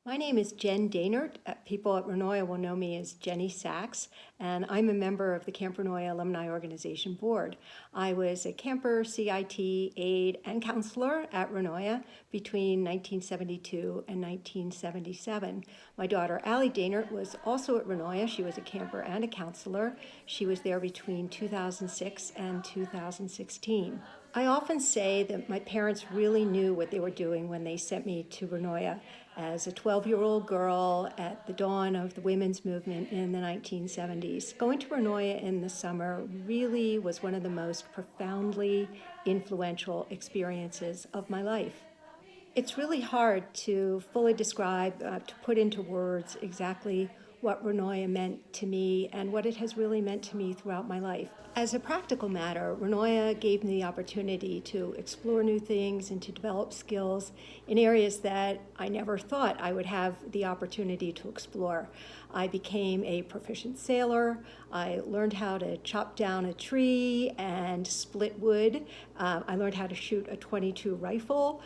My name is Jen Dahnert. People at Renoya will know me as Jenny Sachs, and I'm a member of the Camp Renoya Alumni Organization Board. I was a camper, CIT, aide, and counselor at Renoya between 1972 and 1977. My daughter, Allie Dahnert, was also at Renoya. She was a camper and a counselor. She was there between 2006 and 2016. I often say that my parents really knew what they were doing when they sent me to Renoya as a 12-year-old girl at the dawn of the women's movement in the 1970s. Going to Renoya in the summer really was one of the most profoundly influential experiences of my life. It's really hard to fully describe, to put into words exactly what Renoya meant to me and what it has really meant to me throughout my life. As a practical matter, Renoya gave me the opportunity to explore new things and to develop skills in areas that I never thought I would have the opportunity to explore. I became a proficient sailor. I learned how to chop down a tree and split wood. I learned how to shoot a .22 rifle.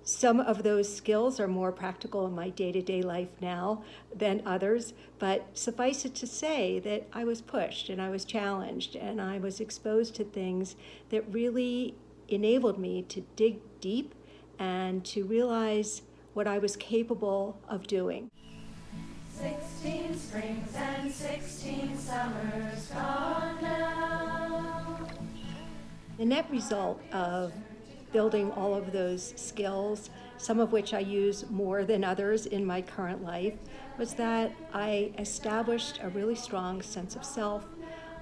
Some of those skills are more practical in my day-to-day life now than others, but suffice it to say that I was pushed and I was challenged and I was exposed to things that really enabled me to dig deep and to realize what I was capable of doing. 16 springs and 16 summers gone now. The net result of building all of those skills, some of which I use more than others in my current life, was that I established a really strong sense of self.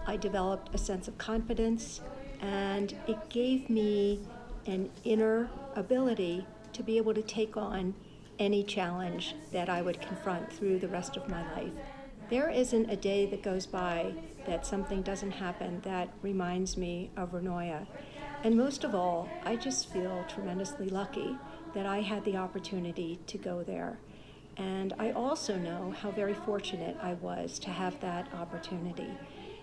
I developed a sense of confidence, and it gave me an inner ability to be able to take on any challenge that I would confront through the rest of my life. There isn't a day that goes by that something doesn't happen that reminds me of Renoya. And most of all, I just feel tremendously lucky that I had the opportunity to go there. And I also know how very fortunate I was to have that opportunity.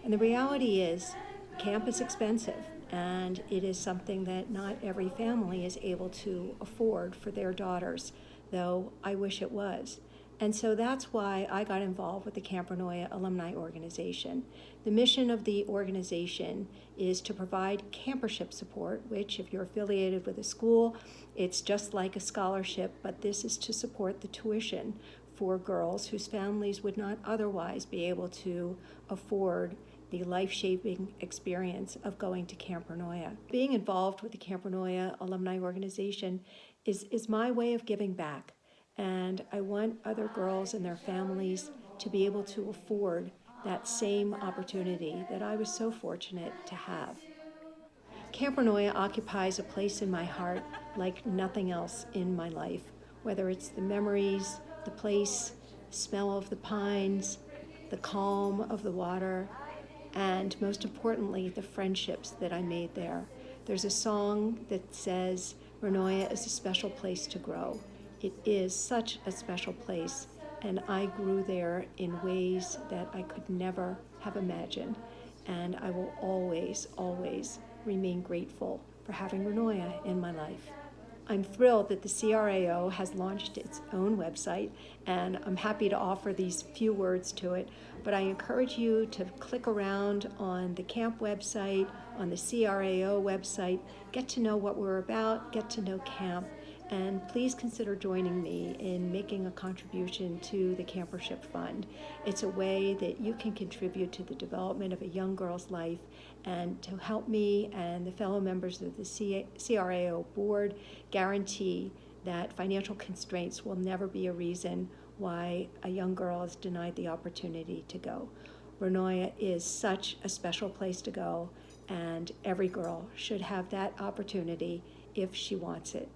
And the reality is, camp is expensive, and it is something that not every family is able to afford for their daughters, though I wish it was. And so that's why I got involved with the Camp Renoya Alumni Organization. The mission of the organization is to provide campership support, which if you're affiliated with a school, it's just like a scholarship, but this is to support the tuition for girls whose families would not otherwise be able to afford the life-shaping experience of going to Camp Renoya. Being involved with the Camp Renoya Alumni Organization is my way of giving back. And I want other girls and their families to be able to afford that same opportunity that I was so fortunate to have. Camp Renoya occupies a place in my heart like nothing else in my life, whether it's the memories, the place, smell of the pines, the calm of the water, and most importantly, the friendships that I made there. There's a song that says, Renoya is a special place to grow. It is such a special place, and I grew there in ways that I could never have imagined. And I will always, always remain grateful for having Renoya in my life. I'm thrilled that the CRAO has launched its own website, and I'm happy to offer these few words to it, but I encourage you to click around on the camp website, on the CRAO website, get to know what we're about, get to know camp, and please consider joining me in making a contribution to the Campership Fund. It's a way that you can contribute to the development of a young girl's life and to help me and the fellow members of the CRAO board guarantee that financial constraints will never be a reason why a young girl is denied the opportunity to go. Renoya is such a special place to go, and every girl should have that opportunity if she wants it.